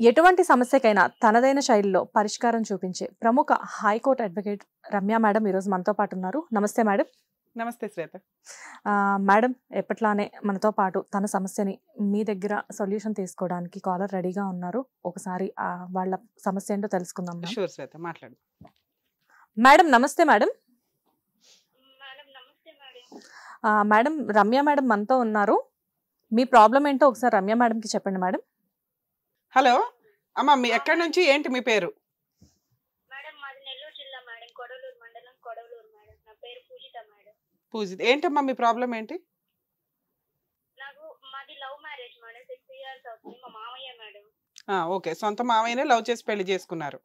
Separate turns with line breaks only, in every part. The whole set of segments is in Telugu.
ఎటువంటి సమస్యకైనా తనదైన శైలిలో పరిష్కారం చూపించే ప్రముఖ హైకోర్టు అడ్వకేట్ రమ్య మేడం ఈరోజు మనతో పాటు ఉన్నారు. నమస్తే మేడం.
నమస్తే శ్వేత.
మేడం ఎప్పట్లానే మనతో పాటు తన సమస్యని మీ దగ్గర సొల్యూషన్ తీసుకోవడానికి కాలర్ రెడీగా ఉన్నారు. ఒకసారి వాళ్ళ సమస్య ఏంటో తెలుసుకుందాం.
షూర్ శ్వేత, మాట్లాడు.
మేడం నమస్తే మేడం. మేడం రమ్య మేడం మనతో ఉన్నారు. మీ ప్రాబ్లం ఏంటో ఒకసారి రమ్య మేడంకి చెప్పండి మేడం.
హలో అమ్మా, మీ ఎక్కడి నుంచి, ఏంటి మీ పేరు?
మేడం మాది నెల్లూరు జిల్లా మేడం, కొడవలూరు మండలం, కొడవలూరు మేడం. నా పేరు పూజిత మేడం.
పూజిత, ఏంటమ్మా మీ ప్రాబ్లం ఏంటి?
మాది లవ్ మ్యారేజ్ మేడం, 6 years అవుతుంది. మా మామయ్య మేడం.
ఓకే, సొంత మామయ్యనే లవ్ చేసి పెళ్లి చేసుకున్నారు.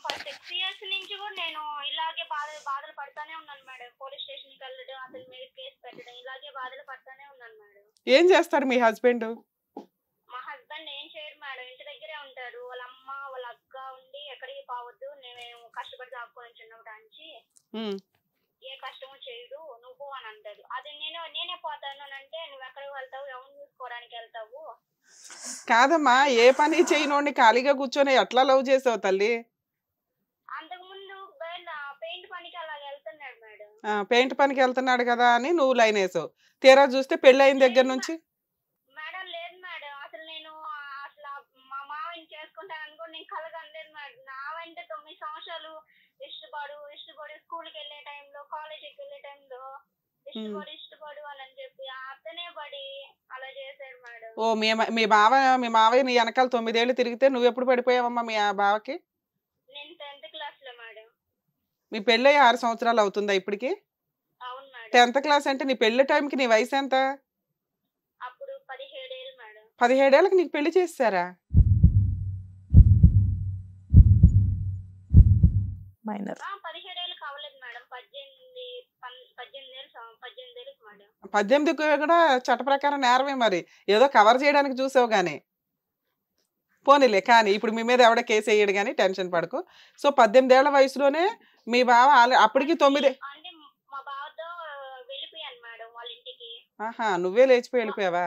ఫస్ట్ 6 years నుంచి కూడా నేను ఇలాగే బాధలు పడతానే ఉన్నాను మేడం. పోలీస్ స్టేషన్కి వెళ్ళడం, అతని మీద కేసు పెట్టడం, ఇలాగే బాధలు పడతానే ఉన్నాను మేడం.
ఏం చేస్తారు మీ హస్బెండ్?
మా హస్బెండ్ ఏం చేయరు మేడం, ఇంటి దగ్గరే ఉంటారు. వాళ్ళ అమ్మ వాళ్ళ అక్క ఉండి ఎక్కడికి పోవద్దు, నేను కష్టపడి దాక్కొని చిన్నప్పటి ఏ కష్టము చేయడు, నువ్వు అని అంటాడు. అది నేనే పోతాను అని అంటే, నువ్వు ఎక్కడికి వెళ్తావు, ఎవరిని చూసుకోవడానికి వెళ్తావు?
కాదమ్మా, ఏ పని చేయనోడిని ఖాళీగా కూర్చొని ఎట్లా లవ్ చేసావు తల్లి?
అంతకు ముందు పెయింట్ పనికి అలా వెళ్తున్నాడు మేడం.
పెయింట్ పనికి వెళ్తున్నాడు కదా అని నువ్వు లైన్ వేసావు. తీరా చూస్తే పెళ్లి అయిన దగ్గర నుంచి
మేడం లేదు మేడం, అసలు నేను మా మావని చేసుకుంటానని కూడా నేను కలగలేదు మేడం. నా వెంట 9 సంవత్సరాలు ఇష్టపడు స్కూల్కి వెళ్ళే టైంలో, కాలేజీకి వెళ్ళే టైంలో ఇష్టపడు అని చెప్పి అతనే పడి అలా చేశాడు మేడం.
ఓ మీ మావయ్య నీ వెనకాల 9 ఏళ్ళు తిరిగితే నువ్వు ఎప్పుడు పడిపోయావమ్మా మీ బావకి?
నేను 10th class లో మేడం.
మీ పెళ్ళి 6 సంవత్సరాలు అవుతుందా ఇప్పటికి?
అవును మేడం.
10th క్లాస్ అంటే నీ పెళ్లి టైంకి నీ వయసు ఎంత?
అప్పుడు 17 ఏళ్ళు మేడం.
17 ఏళ్ళకి నీకు పెళ్లి చేస్తారా?
మైనర్.
17 ఏళ్ళు కావలేదు మేడం, 18 ఏళ్ళకి మేడం.
18 కూడా చట్ట ప్రకారం నేరమే. మరి ఏదో కవర్ చేయడానికి చూసావు గానీ. పోనీలే, కానీ ఇప్పుడు మీ మీద ఎవడ కేసు వేయడు కానీ టెన్షన్ పడకు. సో 18 ఏళ్ల వయసులోనే మీ బావ అప్పటికి 9
అంటే మా బావతో వెళ్ళిపోయాను మేడం వాళ్ళ ఇంటికి.
నువ్వే లేచిపోయి వెళ్ళిపోయావా?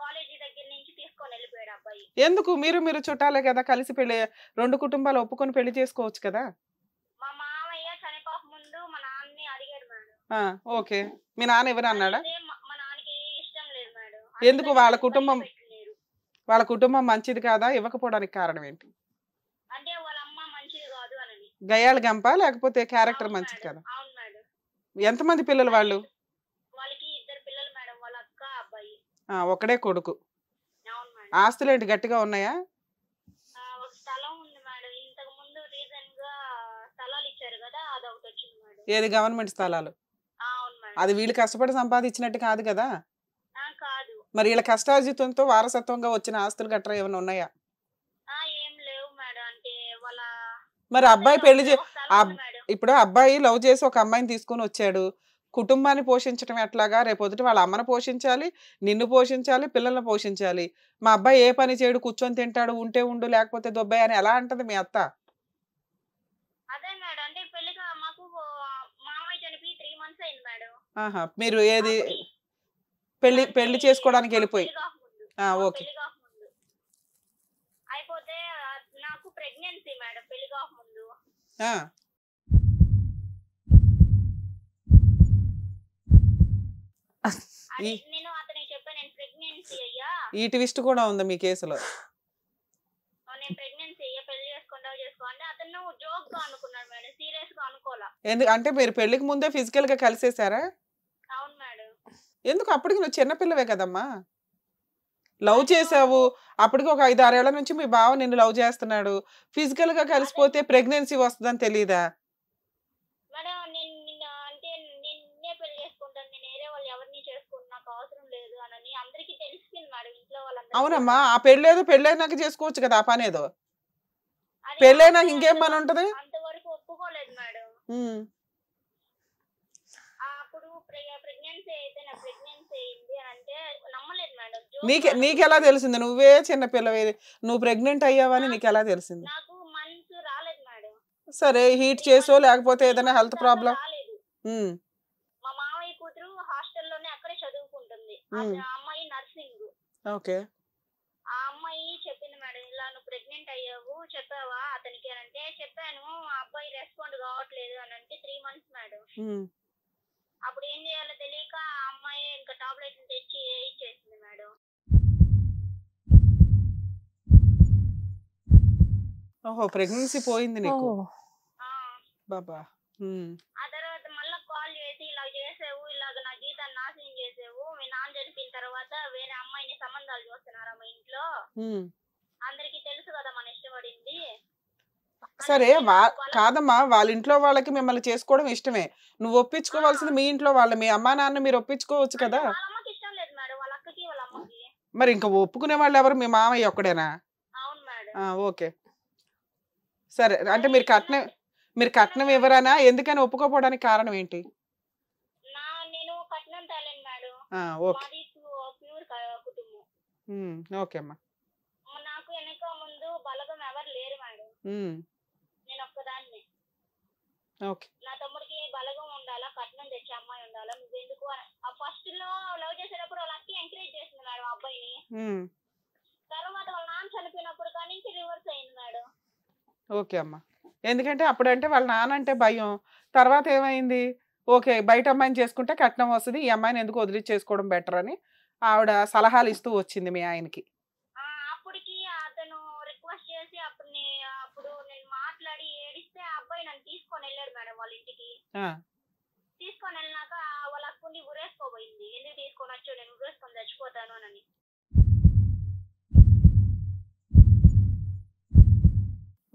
కాలేజీ దగ్గర నుంచి తీసుకొని వెళ్ళిపోయాడు అబ్బాయి.
ఎందుకు? మీరు చుట్టాలే కదా, కలిసి పెళ్లి 2 కుటుంబాలు ఒప్పుకొని పెళ్లి చేసుకోవచ్చు కదా.
మా మామయ్య చనిపోక ముందు మా నాన్నని అడిగాడు మేడం.
ఓకే, మీ నాన్న ఎవరు అన్నాడా?
మా నాన్నకి ఇష్టం లేదు మేడం.
ఎందుకు? వాళ్ళ కుటుంబం మంచిది కాదా? ఇవ్వకపోవడానికి కారణం ఏంటి?
అంటే వాళ్ళ అమ్మ మంచిది కాదు అని.
గయ్యాళ గంప, లేకపోతే క్యారెక్టర్ మంచిది కదా?
అవును మేడం.
ఎంతమంది పిల్లలు వాళ్ళు?
వాళ్ళకి 2 పిల్లలు మేడం, వాళ్ళ అక్క అబ్బాయి.
ఒకడే కొడుకు.
అవును మేడం.
ఆస్తులు ఏంటి గట్టిగా ఉన్నాయా?
ఒక స్థలం ఉంది మేడం, ఇంతకు ముందు రీసెంట్ గా స్థలాలు ఇచ్చారు కదా, అదొకటి వచ్చింది మేడం.
ఏది? గవర్నమెంట్ స్థలాలు?
అవును మేడం.
అది వీళ్ళు కష్టపడి సంపాదించినట్టు కాదు కదా.
కాదు.
మరి వీళ్ళ కష్టార్జితంతో వారసత్వంగా వచ్చిన ఆస్తులు గట్రా ఏమైనా ఉన్నాయా?
ఏం లేవు మేడం. అంటే వాళ్ళ
మరి అబ్బాయి పెళ్లి ఇప్పుడు అబ్బాయి లవ్ చేసి ఒక అమ్మాయిని తీసుకొని వచ్చాడు. కుటుంబాన్ని పోషించడం ఎట్లాగా? రేపొద్దుట వాళ్ళ అమ్మను పోషించాలి, నిన్ను పోషించాలి, పిల్లల్ని పోషించాలి. మా అబ్బాయి ఏ పని చేయడు, కూర్చొని తింటాడు, ఉంటే ఉండు లేకపోతే దొబ్బాయి అని ఎలా అంటది మీ అత్త?
అదే మేడం, అంటే పెళ్లిగా మాకు మామయ్య చనిపోయి 3 months అయింది మేడం.
మీరు ఏది పెళ్లి చేసుకోవడానికి వెళ్ళిపోయి? ఓకే.
అయిపోతే నాకు ప్రెగ్నెన్సీ మేడం, పెళ్లి కాక ముందు. నేను అతనికి చెప్పాను, నేను ప్రెగ్నెన్సీ అయ్యా.
ఈ ట్విస్ట్ కూడా ఉంది మీ కేసులో.
నేను ప్రెగ్నెన్సీ అయ్యా, పెళ్లి చేసుకో అంటే అతను జోక్ గా అనుకున్నాడు మేడం, సీరియస్ గా అనుకోలా.
అంటే మీరు పెళ్లికి ముందే ఫిజికల్ గా కలిసేసారా?
అవును మేడం.
ఎందుకు? అప్పటికి నువ్వు చిన్నపిల్లవే కదమ్మా. లవ్ చేసావు, అప్పటికి ఒక 5-6 ఏళ్ల నుంచి మీ బావ నిన్ను లవ్ చేస్తున్నాడు. ఫిజికల్ గా కలిసిపోతే ప్రెగ్నెన్సీ వస్తుందని తెలీదా?
మేడం అంటే నిన్నే పెళ్లి చేసుకుంటాను, నేను వేరే వాళ్ళు ఎవరిని చేసుకుంటాను, నాకు అవసరం లేదు అని అందరికీ తెలిసింది మేడం, ఇంట్లో వాళ్ళందరూ.
అవునమ్మా, ఆ పెళ్ళైనాక చేసుకోవచ్చు కదా. ఆ పని ఏదో పెళ్ళైనాక ఇంకేం పని ఉంటది?
అంతవరకు ఒప్పుకోలేదు మేడం. అప్పుడు ప్రెగ్నెన్సీ అయితే నా ప్రెగ్నెన్సీ అయింది అని అంటే నమ్మలేదు మేడం.
నీకెలా తెలిసింది? నువ్వే చిన్న పిల్లవే, నువ్వు ప్రెగ్నెంట్ అయ్యావని నీకెలా తెలిసింది?
నాకు మంత్స్ రాలేదు మేడం.
సరే, హీట్ చేసో లేకపోతే ఏదైనా హెల్త్ ప్రాబ్లం?
మా మామయ్య కూతురు హాస్టల్లోనే అక్కడే చదువుకుంటుంది, అమ్మాయి నర్సింగ్.
ఓకే. ఉమ్.
అప్పుడు ఏం చేయాలో తెలియక ఆ అమ్మాయి ఇంకా టాబ్లెట్లు తెచ్చి ఇచ్చేసింది మేడం.
ఓహో, ప్రెగ్నెన్సీ పోయింది నీకు.
ఓ
ఆ,
బాబా. ఉమ్.
ఆ తర్వాత మళ్ళీ కాల్ చేసి ఇలా చేసావు, ఇలాగ నా జీవితాన్ని నాశనం చేసావు, మీ నాన్న చనిపోయిన తర్వాత వేరే అమ్మాయిని సంబంధాలు చూస్తున్నారా మా ఇంట్లో,
ఉమ్.
అందరికీ తెలుసు కదా మన ఇష్టపడింది
సరే
అనేసి నాకు బలం.
కాదమ్మా, వాళ్ళ ఇంట్లో వాళ్ళకి మిమ్మల్ని చేసుకోవడం ఇష్టమే. నువ్వు ఒప్పించుకోవాల్సింది మీ ఇంట్లో వాళ్ళ, మీ అమ్మా నాన్న మీరు ఒప్పించుకోవచ్చు
అంటే
కదా.
వాళ్ళ అమ్మకి ఇష్టం లేదు మేడం, వాళ్ళ అక్కకి వాళ్ళ అమ్మకి.
మరి ఇంకా ఒప్పుకునే వాళ్ళు ఎవరు, మీ మామయ్య ఒక్కడేనా?
అవును మేడం.
ఓకే, సరే. అంటే
అది
మీరు
చిన్న
కట్నం
చిన్న
ఇవ్వరానా? ఎందుకని ఒప్పుకోపోవడానికి కారణం ఏంటి?
నేను కట్నం తేలేను మేడం,
ఓకే.
మాది ప్యూర్ కుటుంబం.
ఓకే అమ్మా.
నాకు వెనక ముందు బలగం ఎవరు లేరు మేడం, నేను ఒక్కదాన్ని.
ఓకే.
నా తమ్ముడికి బలగం ఉండాలా, కట్నం తెచ్చే అమ్మాయి ఉండాలా, నువ్వెందుకు ఫస్ట్ లో లవ్ చేసేటప్పుడు వాళ్ళ అక్క ఎంకరేజ్ చేసింది మేడం ఆ అబ్బాయిని. తర్వాత వాళ్ళ నాన్న చనిపోయినప్పుడు కానీ రివర్స్ అయింది మేడం.
ఓకే అమ్మా. ఎందుకంటే అప్పుడంటే వాళ్ళ నాన్న అంటే భయం. తర్వాత ఏమైంది? ఓకే, బయట అమ్మాయిని చేసుకుంటే కట్నం వస్తుంది, ఈ అమ్మాయిని ఎందుకు వదిలిచ్చేసుకోవడం బెటర్ అని ఆవిడ సలహాలు ఇస్తూ వచ్చింది మీ ఆయనకి.
అప్పటికి అతను రిక్వెస్ట్ చేసి అప్పుడు నేను మాట్లాడి ఏడిస్తే ఆ అబ్బాయి నన్ను తీసుకొని వెళ్ళాడు మేడం వాళ్ళ ఇంటికి. తీసుకొని వెళ్ళినాక వాళ్ళ అక్కని ఉరేసుకోబోయింది, ఎందుకు తీసుకొని వచ్చావు, నేను ఉరేసుకొని చచ్చిపోతాను అని.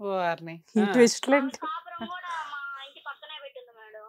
వారిని.
ఈ ట్విస్ట్లు
ఆమె కాపురం కూడా మా ఇంటి పక్కనే పెట్టింది మేడం.